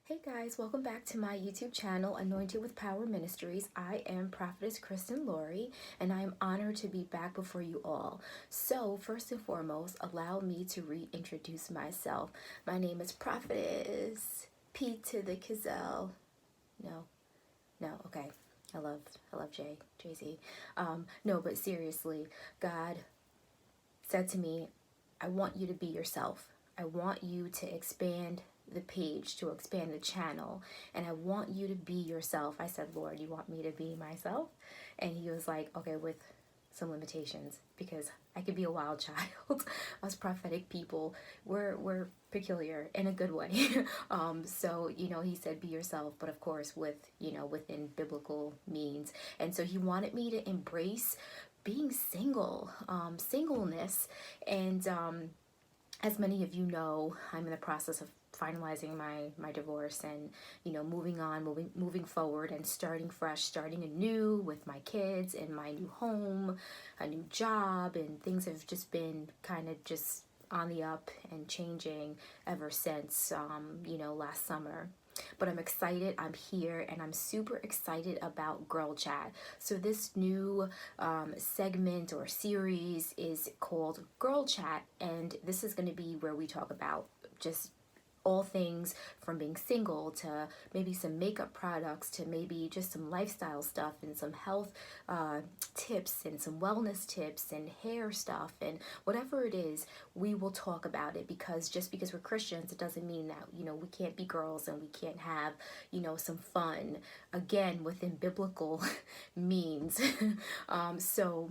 Hey guys, welcome back to my YouTube channel, Anointed with Power Ministries. I am Prophetess Kristen Lori, and I am honored to be back before you all. So, first and foremost, allow me to reintroduce myself. My name is Prophetess P to the Kizel. No, okay. I love Jay-Z. No, but seriously, God said to me, I want you to be yourself. I want you to expand the page, to expand the channel, and I want you to be yourself. I said, Lord, you want me to be myself? And he was like, okay, with some limitations, because I could be a wild child. Us prophetic people, we're peculiar in a good way. So, he said, be yourself, but of course within biblical means. And so he wanted me to embrace being single, singleness. And as many of you know, I'm in the process of finalizing my divorce and moving forward and starting fresh, starting anew with my kids and my new home, a new job, and things have just been kind of just on the up and changing ever since last summer. But I'm excited, I'm here, and I'm super excited about Girl Chat. So this new segment or series is called Girl Chat, and this is going to be where we talk about just all things from being single to maybe some makeup products to maybe just some lifestyle stuff and some health tips and some wellness tips and hair stuff and whatever it is, we will talk about it, because just because we're Christians, it doesn't mean that we can't be girls and we can't have some fun, again, within biblical means. So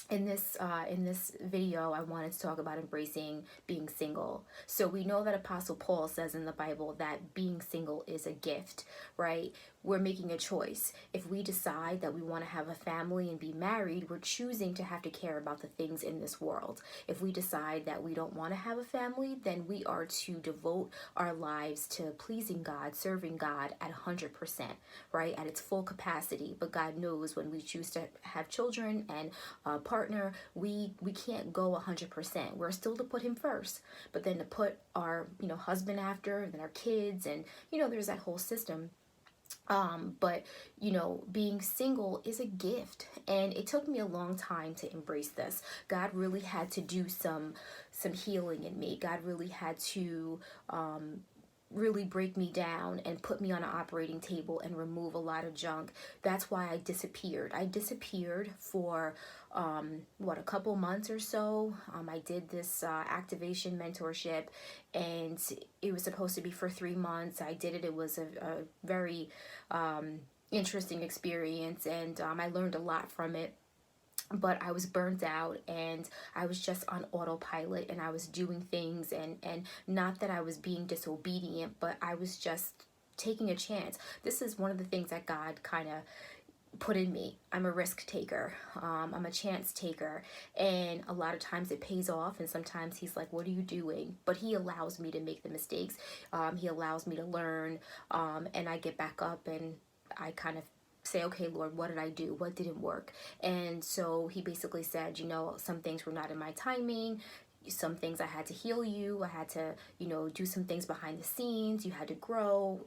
in this video, I wanted to talk about embracing being single. So we know that Apostle Paul says in the Bible that being single is a gift, right? We're making a choice. If we decide that we want to have a family and be married, we're choosing to have to care about the things in this world. If we decide that we don't want to have a family, then we are to devote our lives to pleasing God, serving God at 100%, right? At its full capacity. But God knows when we choose to have children and partner, we can't go 100%. We're still to put him first, but then to put our husband after, and then our kids, and there's that whole system. But being single is a gift, and it took me a long time to embrace this. God really had to do some healing in me. God really had to really break me down and put me on an operating table and remove a lot of junk. That's why I disappeared. I disappeared for a couple months or so. I did this activation mentorship, and it was supposed to be for 3 months. I did it. It was a very interesting experience, and I learned a lot from it. But I was burnt out, and I was just on autopilot, and I was doing things, and not that I was being disobedient, but I was just taking a chance. This is one of the things that God kind of put in me. I'm a risk taker. I'm a chance taker, and a lot of times it pays off, and sometimes he's like, what are you doing? But he allows me to make the mistakes. He allows me to learn, and I get back up, and I kind of say, okay, Lord, what did I do? What didn't work? And so he basically said, some things were not in my timing. Some things I had to heal you. I had to, do some things behind the scenes. You had to grow.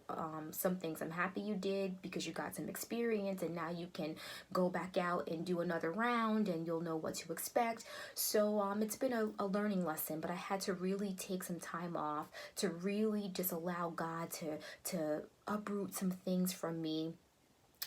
Some things I'm happy you did, because you got some experience, and now you can go back out and do another round, and you'll know what to expect. So it's been a learning lesson, but I had to really take some time off to really just allow God to uproot some things from me,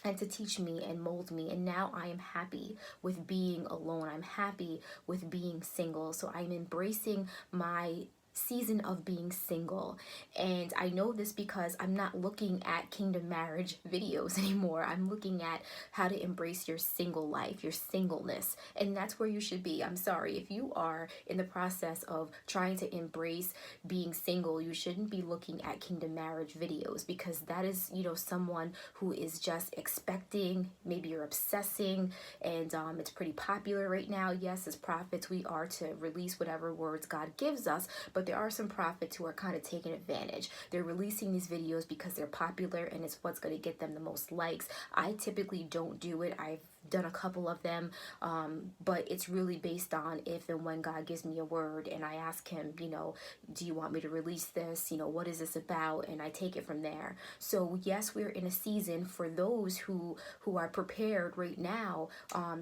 and to teach me and mold me. And now I am happy with being alone. I'm happy with being single. So I'm embracing my season of being single. And I know this because I'm not looking at kingdom marriage videos anymore. I'm looking at how to embrace your single life, your singleness. And that's where you should be. I'm sorry, if you are in the process of trying to embrace being single, you shouldn't be looking at kingdom marriage videos, because that is, someone who is just expecting. Maybe you're obsessing, and it's pretty popular right now. Yes, as prophets, we are to release whatever words God gives us, but there are some prophets who are kind of taking advantage. They're releasing these videos because they're popular and it's what's going to get them the most likes. I typically don't do it. I've done a couple of them, but it's really based on if and when God gives me a word and I ask him, do you want me to release this? What is this about? And I take it from there. So yes, we're in a season for those who are prepared right now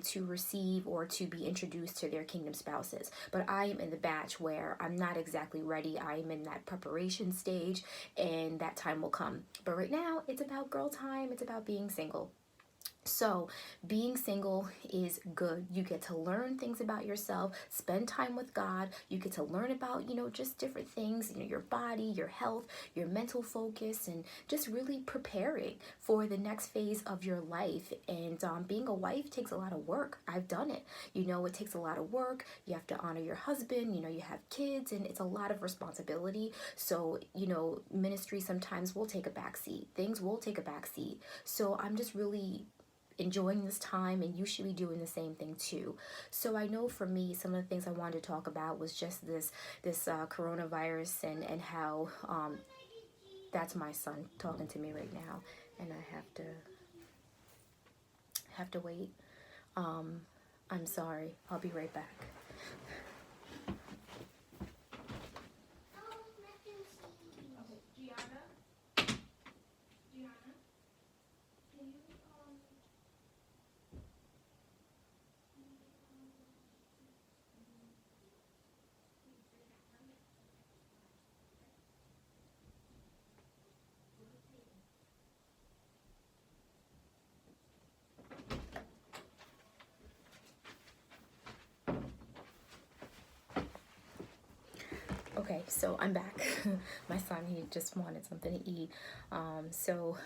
to receive or to be introduced to their kingdom spouses. But I am in the batch where I'm not exactly ready. I am in that preparation stage, and that time will come. But right now, it's about girl time. It's about being single. So being single is good. You get to learn things about yourself, spend time with God. You get to learn about, just different things, your body, your health, your mental focus, and just really preparing for the next phase of your life. And being a wife takes a lot of work. I've done it. It takes a lot of work. You have to honor your husband, you have kids, and it's a lot of responsibility. So, ministry sometimes will take a back seat. Things will take a back seat. So I'm just really enjoying this time, and you should be doing the same thing too. So I know for me, some of the things I wanted to talk about was just this coronavirus and how that's my son talking to me right now, and I have to wait. I'm sorry. I'll be right back. Okay, so I'm back. My son, he just wanted something to eat. So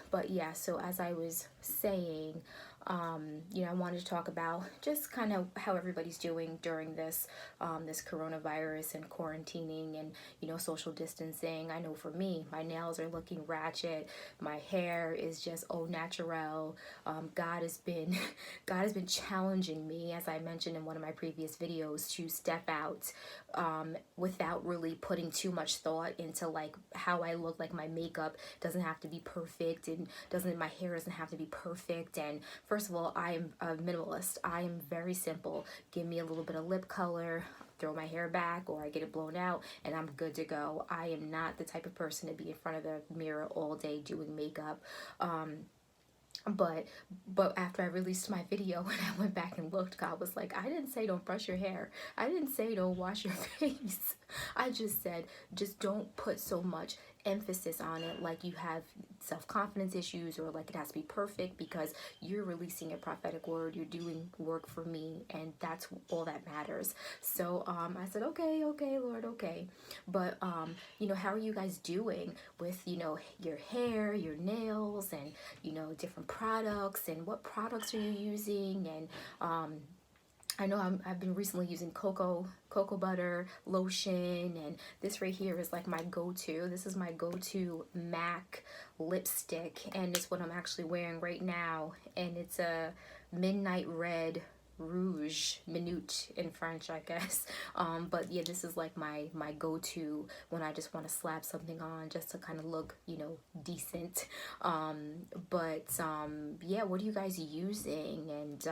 as I was saying, I wanted to talk about just kind of how everybody's doing during this coronavirus and quarantining and, social distancing. I know for me, my nails are looking ratchet. My hair is just au naturel. God has been challenging me, as I mentioned in one of my previous videos, to step out without really putting too much thought into like how I look. Like my makeup doesn't have to be perfect, and my hair doesn't have to be perfect. And first of all, I am a minimalist. I am very simple. Give me a little bit of lip color, throw my hair back, or I get it blown out, and I'm good to go. I am not the type of person to be in front of the mirror all day doing makeup. But after I released my video and I went back and looked, God was like, I didn't say don't brush your hair. I didn't say don't wash your face. I just said just don't put so much emphasis on it like you have self-confidence issues, or like it has to be perfect, because you're releasing a prophetic word, you're doing work for me, and that's all that matters. So I said, okay, Lord, okay. But how are you guys doing with your hair, your nails, and different products, and what products are you using? And I know I've been recently using cocoa butter lotion, and this right here is like my go-to. This is my go-to MAC lipstick, and it's what I'm actually wearing right now, and it's a midnight red rouge, minute in French, I guess. But yeah, this is like my go-to when I just want to slap something on just to kind of look, decent. Yeah, what are you guys using? And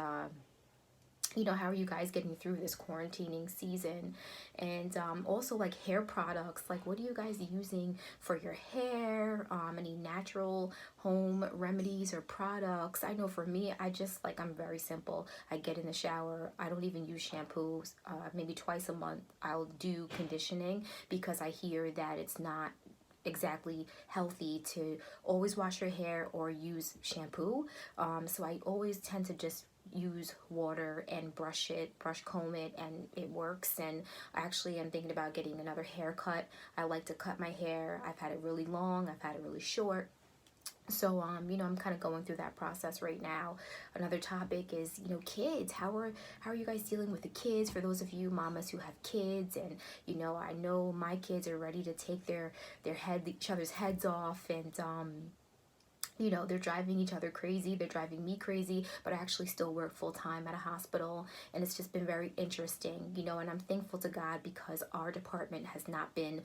how are you guys getting through this quarantining season? And also like hair products, like what are you guys using for your hair? Any natural home remedies or products? I know for me, I'm very simple. I get in the shower. I don't even use shampoo. Maybe twice a month I'll do conditioning, because I hear that it's not exactly healthy to always wash your hair or use shampoo. So I always tend to just use water and brush comb it, and it works. And actually I'm thinking about getting another haircut. I like to cut my hair. I've had it really long, I've had it really short. So I'm kind of going through that process right now. Another topic is kids. How are you guys dealing with the kids? For those of you mamas who have kids, and I know my kids are ready to take each other's heads off, and you know, they're driving each other crazy, they're driving me crazy, but I actually still work full time at a hospital, and it's just been very interesting, you know. And I'm thankful to God because our department has not been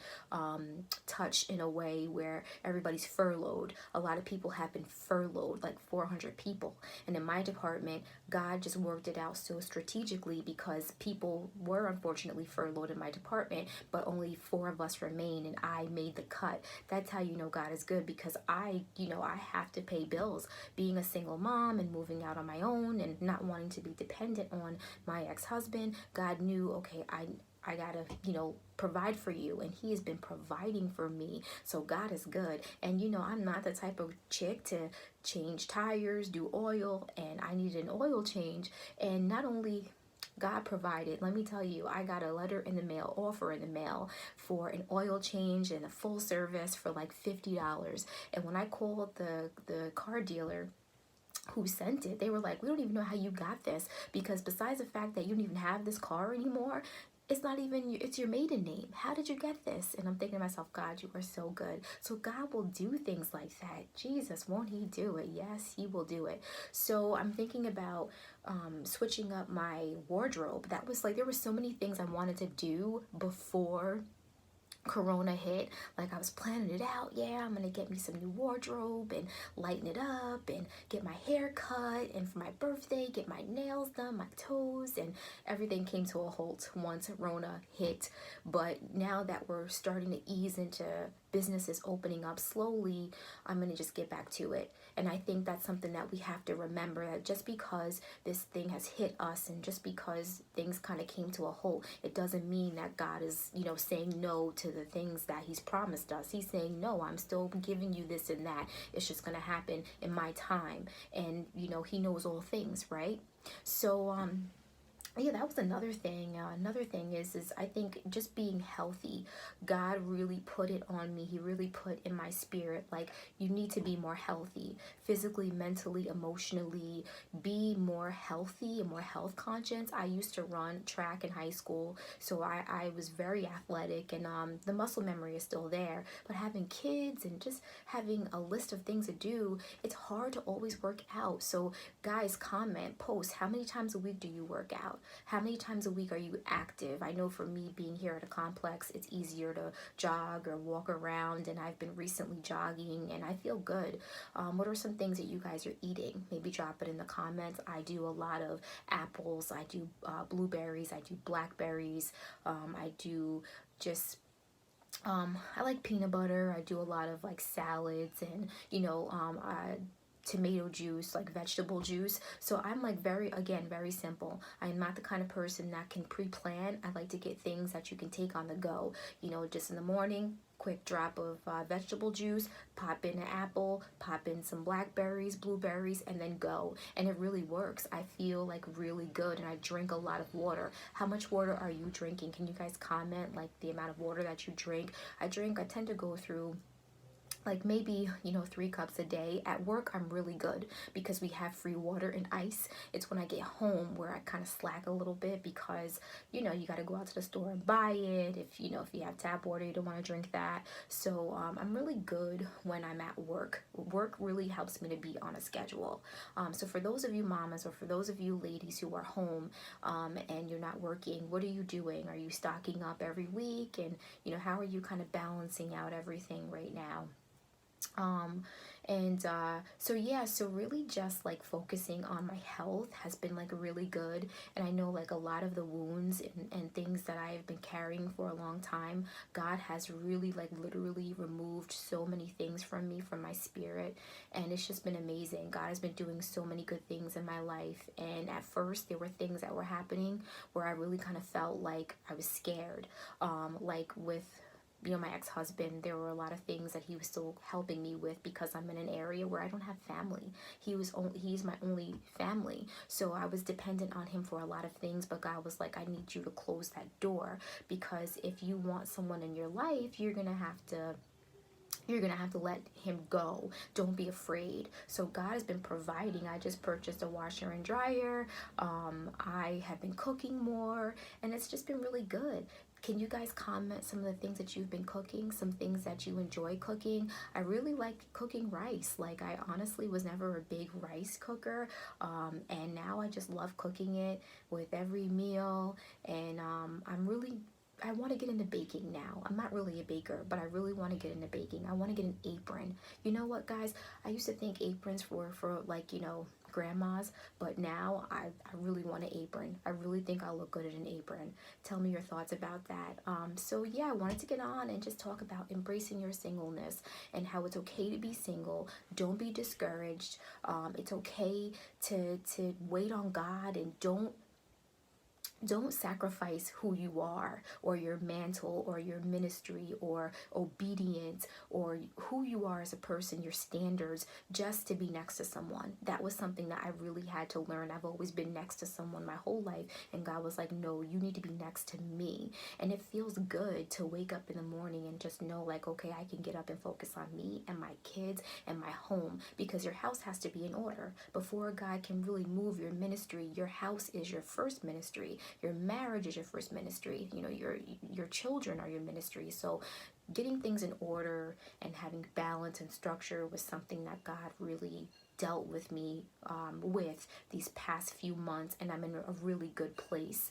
touched in a way where everybody's furloughed. A lot of people have been furloughed, like 400 people, and in my department, God just worked it out so strategically because people were unfortunately furloughed in my department, but only 4 of us remain, and I made the cut. That's how you know God is good, because I have to pay bills. Being a single mom and moving out on my own and not wanting to be dependent on my ex-husband, God knew, okay, I gotta, provide for you, and he has been providing for me. So God is good. And I'm not the type of chick to change tires, do oil, and I needed an oil change. And not only God provided, let me tell you, I got a letter in the mail, offer in the mail for an oil change and a full service for like $50. And when I called the car dealer who sent it, they were like, we don't even know how you got this, because besides the fact that you don't even have this car anymore, it's your maiden name. How did you get this? And I'm thinking to myself, God, you are so good. So God will do things like that. Jesus, won't he do it? Yes, he will do it. So I'm thinking about switching up my wardrobe. That was like, there were so many things I wanted to do before Corona hit. Like, I was planning it out. Yeah, I'm gonna get me some new wardrobe and lighten it up and get my hair cut, and for my birthday get my nails done, my toes, and everything came to a halt once Rona hit. But now that we're starting to ease into businesses opening up slowly, I'm gonna just get back to it. And I think that's something that we have to remember, that just because this thing has hit us and just because things kind of came to a halt, it doesn't mean that God is, saying no to the things that he's promised us. He's saying, no, I'm still giving you this and that. It's just going to happen in my time. And, he knows all things, right? So, yeah, that was another thing. Another thing is I think just being healthy. God really put it on me. He really put in my spirit, like, you need to be more healthy, physically, mentally, emotionally. Be more healthy and more health conscious. I used to run track in high school, so I was very athletic, and the muscle memory is still there. But having kids and just having a list of things to do, it's hard to always work out. So guys, comment, post, how many times a week do you work out? How many times a week are you active? I know for me, being here at a complex, it's easier to jog or walk around, and I've been recently jogging and I feel good. What are some things that you guys are eating? Maybe drop it in the comments. I do a lot of apples. I do blueberries. I do blackberries. I do just I like peanut butter. I do a lot of like salads and tomato juice, like vegetable juice. So I'm like very simple. I'm not the kind of person that can pre-plan. I like to get things that you can take on the go. Just in the morning, quick drop of vegetable juice, pop in an apple, pop in some blackberries, blueberries, and then go. And it really works. I feel like really good, and I drink a lot of water. How much water are you drinking? Can you guys comment like the amount of water that you drink? I tend to go through like maybe 3 cups a day. At work, I'm really good because we have free water and ice. It's when I get home where I kind of slack a little bit, because you got to go out to the store and buy it. If you have tap water, you don't want to drink that. So I'm really good when I'm at work. Work really helps me to be on a schedule. So for those of you mamas, or for those of you ladies who are home and you're not working, what are you doing? Are you stocking up every week? And how are you kind of balancing out everything right now? So really just like focusing on my health has been like really good. And I know like a lot of the wounds and things that I have been carrying for a long time, God has really like literally removed so many things from me, from my spirit. And it's just been amazing. God has been doing so many good things in my life. And at first there were things that were happening where I really kind of felt like I was scared, like with my ex-husband. There were a lot of things that he was still helping me with, because I'm in an area where I don't have family. He's my only family. So I was dependent on him for a lot of things, but God was like, I need you to close that door, because if you want someone in your life, you're going to have to let him go. Don't be afraid. So God has been providing. I just purchased a washer and dryer. I have been cooking more, and it's just been really good. Can you guys comment some of the things that you've been cooking, some things that you enjoy cooking? I really like cooking rice. Like, I honestly was never a big rice cooker, and now I just love cooking it with every meal. And I want to get into baking now. I'm not really a baker, but I really want to get into baking. I want to get an apron. You know what, guys? I used to think aprons were for, like, grandmas, but now I really want an apron. I really think I'll look good in an apron. Tell me your thoughts about that. So yeah, I wanted to get on and just talk about embracing your singleness and how it's okay to be single. Don't be discouraged. It's okay to wait on God, and don't sacrifice who you are, or your mantle, or your ministry, or obedience, or who you are as a person, your standards, just to be next to someone. That was something that I really had to learn. I've always been next to someone my whole life, and God was like, no, you need to be next to me. And it feels good to wake up in the morning and just know, like, okay, I can get up and focus on me and my kids and my home, because your house has to be in order. Before God can really move your ministry, your house is your first ministry. Your marriage is your first ministry. Your children are your ministry. So getting things in order and having balance and structure was something that God really dealt with me with these past few months, and I'm in a really good place.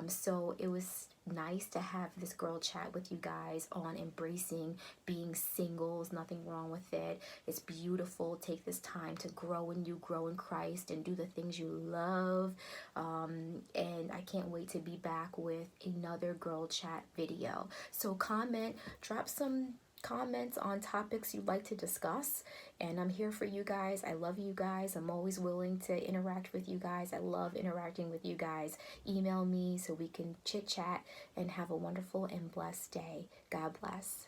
So it was nice to have this girl chat with you guys on embracing being single. There's nothing wrong with it. It's beautiful. Take this time to grow in you, grow in Christ, and do the things you love. And I can't wait to be back with another girl chat video. So drop some comments on topics you'd like to discuss, and I'm here for you guys. I love you guys. I'm always willing to interact with you guys. I love interacting with you guys. Email me so we can chit chat, and have a wonderful and blessed day. God bless.